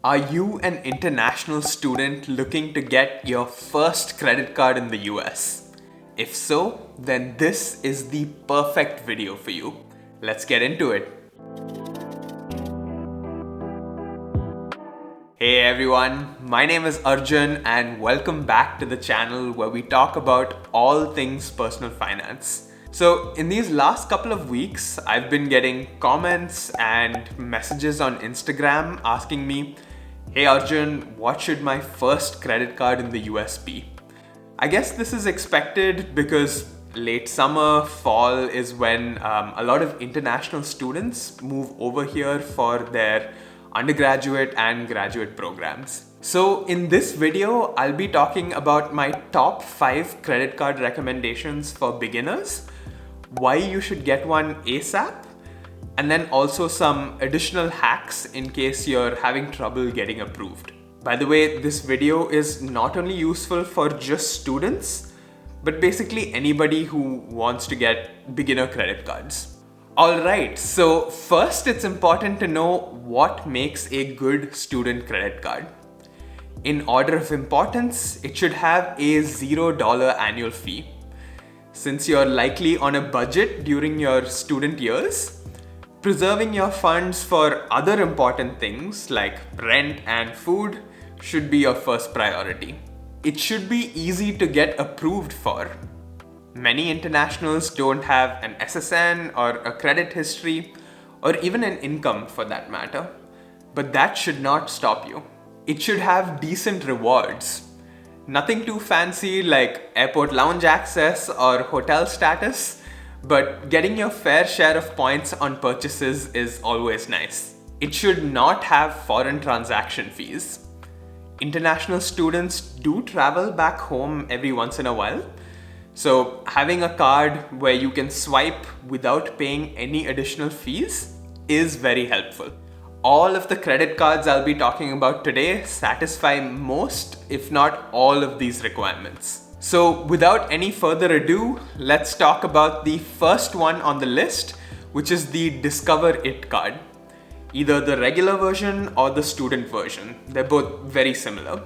Are you an international student looking to get your first credit card in the US? If so, then this is the perfect video for you. Let's get into it. Hey everyone, my name is Arjun and welcome back to the channel where we talk about all things personal finance. So in these last couple of weeks, I've been getting comments and messages on Instagram asking me, "Hey Arjun, what should my first credit card in the US be?" I guess this is expected because late summer, fall is when a lot of international students move over here for their undergraduate and graduate programs. So in this video, I'll be talking about my top 5 credit card recommendations for beginners, why you should get one ASAP, and then also some additional hacks in case you're having trouble getting approved. By the way, this video is not only useful for just students, but basically anybody who wants to get beginner credit cards. Alright, so first it's important to know what makes a good student credit card. In order of importance, it should have a $0 annual fee. Since you're likely on a budget during your student years, preserving your funds for other important things like rent and food should be your first priority. It should be easy to get approved for. Many internationals don't have an SSN or a credit history or even an income for that matter, but that should not stop you. It should have decent rewards. Nothing too fancy like airport lounge access or hotel status, but getting your fair share of points on purchases is always nice. It should not have foreign transaction fees. International students do travel back home every once in a while, so having a card where you can swipe without paying any additional fees is very helpful. All of the credit cards I'll be talking about today satisfy most, if not all, of these requirements. So without any further ado, let's talk about the first one on the list, which is the Discover It card. Either the regular version or the student version. They're both very similar.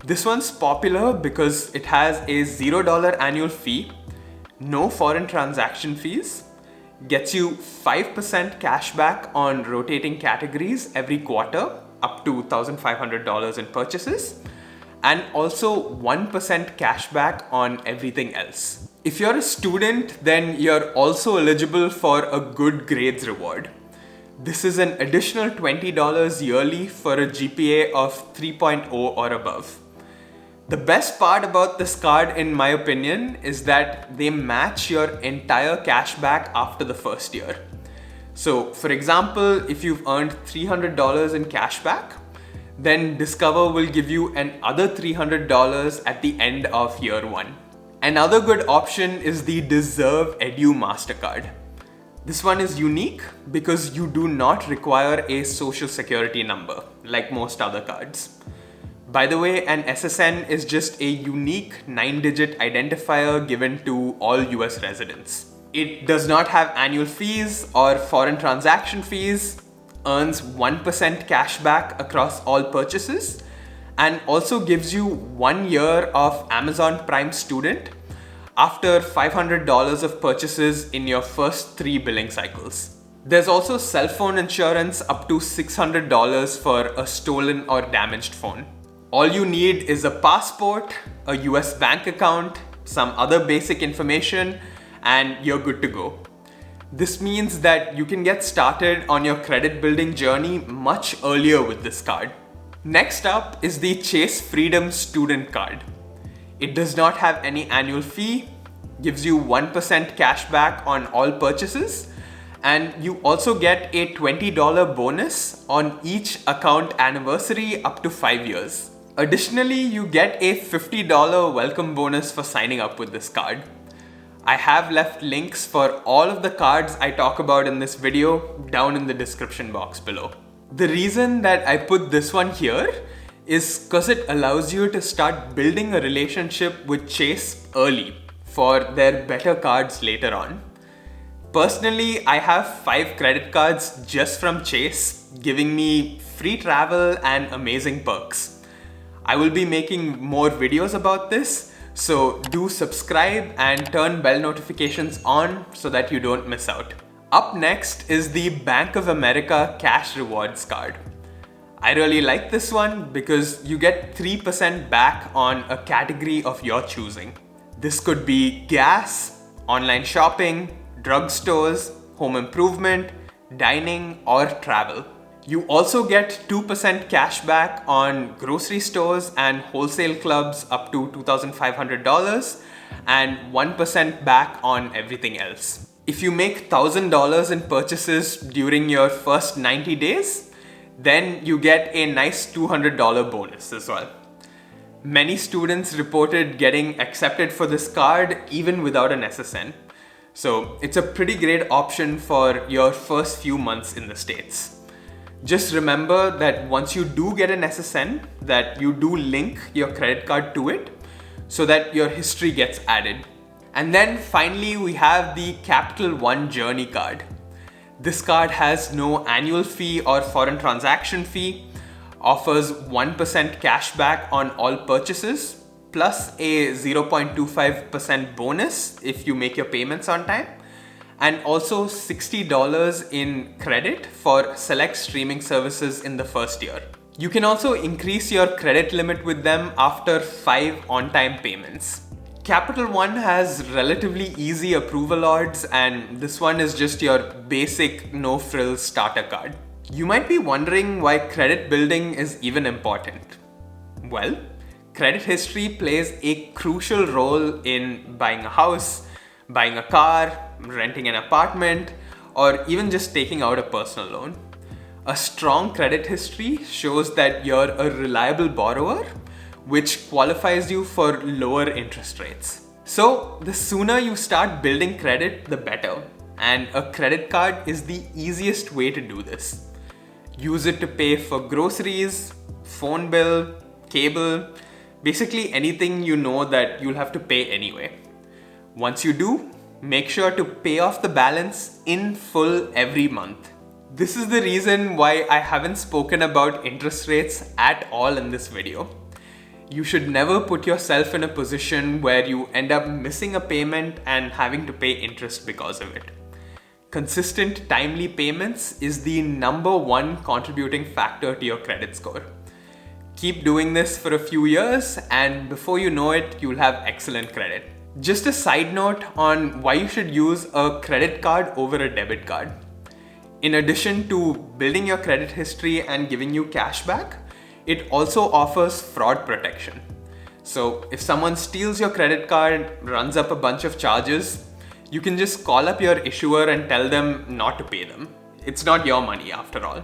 This one's popular because it has a $0 annual fee, no foreign transaction fees, gets you 5% cash back on rotating categories every quarter, up to $1,500 in purchases, and also 1% cash back on everything else. If you're a student, then you're also eligible for a good grades reward. This is an additional $20 yearly for a GPA of 3.0 or above. The best part about this card, in my opinion, is that they match your entire cashback after the first year. So, for example, if you've earned $300 in cashback, then Discover will give you another $300 at the end of year 1. Another good option is the Deserve Edu Mastercard. This one is unique because you do not require a social security number like most other cards. By the way, an SSN is just a unique 9-digit identifier given to all US residents. It does not have annual fees or foreign transaction fees, earns 1% cash back across all purchases, and also gives you 1 year of Amazon Prime Student after $500 of purchases in your first 3 billing cycles. There's also cell phone insurance up to $600 for a stolen or damaged phone. All you need is a passport, a US bank account, some other basic information, and you're good to go. This means that you can get started on your credit building journey much earlier with this card. Next up is the Chase Freedom Student Card. It does not have any annual fee, gives you 1% cash back on all purchases, and you also get a $20 bonus on each account anniversary up to 5 years. Additionally, you get a $50 welcome bonus for signing up with this card. I have left links for all of the cards I talk about in this video down in the description box below. The reason that I put this one here is because it allows you to start building a relationship with Chase early for their better cards later on. Personally, I have 5 credit cards just from Chase, giving me free travel and amazing perks. I will be making more videos about this, so do subscribe and turn bell notifications on so that you don't miss out. Up next is the Bank of America Cash Rewards card. I really like this one because you get 3% back on a category of your choosing. This could be gas, online shopping, drugstores, home improvement, dining, or travel. You also get 2% cash back on grocery stores and wholesale clubs up to $2,500 and 1% back on everything else. If you make $1,000 in purchases during your first 90 days, then you get a nice $200 bonus as well. Many students reported getting accepted for this card even without an SSN. So it's a pretty great option for your first few months in the States. Just remember that once you do get an SSN, that you do link your credit card to it so that your history gets added. And then finally, we have the Capital One Journey card. This card has no annual fee or foreign transaction fee, offers 1% cash back on all purchases, plus a 0.25% bonus if you make your payments on time, and also $60 in credit for select streaming services in the first year. You can also increase your credit limit with them after 5 on-time payments. Capital One has relatively easy approval odds, and this one is just your basic no-frills starter card. You might be wondering why credit building is even important. Well, credit history plays a crucial role in buying a house, buying a car, renting an apartment, or even just taking out a personal loan. A strong credit history shows that you're a reliable borrower, which qualifies you for lower interest rates. So the sooner you start building credit, the better. And a credit card is the easiest way to do this. Use it to pay for groceries, phone bill, cable, basically anything you know that you'll have to pay anyway. Once you do, make sure to pay off the balance in full every month. This is the reason why I haven't spoken about interest rates at all in this video. You should never put yourself in a position where you end up missing a payment and having to pay interest because of it. Consistent, timely payments is the #1 contributing factor to your credit score. Keep doing this for a few years, and before you know it, you'll have excellent credit. Just a side note on why you should use a credit card over a debit card. In addition to building your credit history and giving you cash back, it also offers fraud protection. So if someone steals your credit card, runs up a bunch of charges, you can just call up your issuer and tell them not to pay them. It's not your money after all.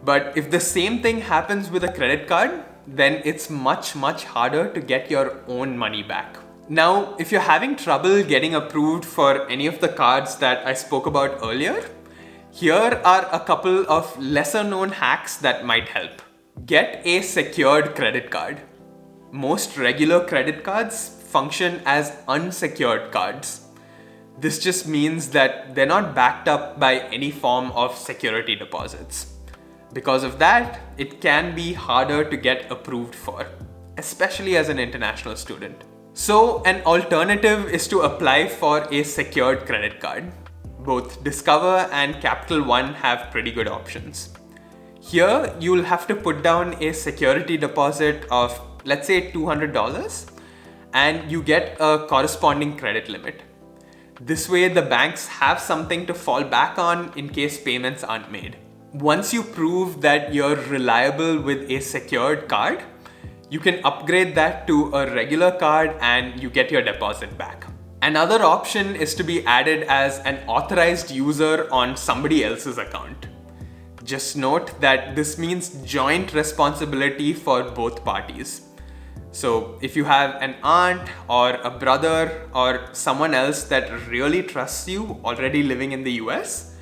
But if the same thing happens with a credit card, then it's much harder to get your own money back. Now, if you're having trouble getting approved for any of the cards that I spoke about earlier, here are a couple of lesser known hacks that might help. Get a secured credit card. Most regular credit cards function as unsecured cards. This just means that they're not backed up by any form of security deposits. Because of that, it can be harder to get approved for, especially as an international student. So an alternative is to apply for a secured credit card. Both Discover and Capital One have pretty good options. Here, you'll have to put down a security deposit of, let's say, $200, and you get a corresponding credit limit. This way, the banks have something to fall back on in case payments aren't made. Once you prove that you're reliable with a secured card, you can upgrade that to a regular card and you get your deposit back. Another option is to be added as an authorized user on somebody else's account. Just note that this means joint responsibility for both parties. So if you have an aunt or a brother or someone else that really trusts you already living in the US,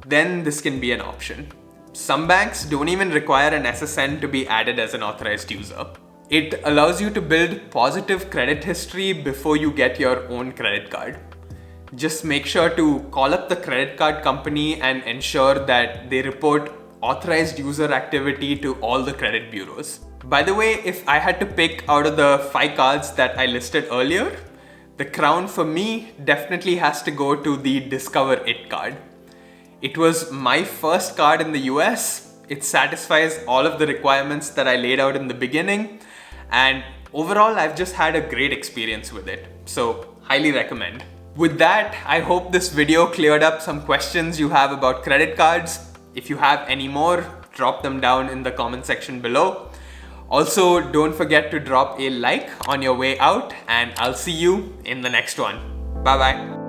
then this can be an option. Some banks don't even require an SSN to be added as an authorized user. It allows you to build positive credit history before you get your own credit card. Just make sure to call up the credit card company and ensure that they report authorized user activity to all the credit bureaus. By the way, if I had to pick out of the 5 cards that I listed earlier, the crown for me definitely has to go to the Discover It card. It was my first card in the US. It satisfies all of the requirements that I laid out in the beginning, and overall I've just had a great experience with it. So highly recommend. With that, I hope this video cleared up some questions you have about credit cards. If you have any more, drop them down in the comment section below. Also, don't forget to drop a like on your way out, and I'll see you in the next one. Bye bye.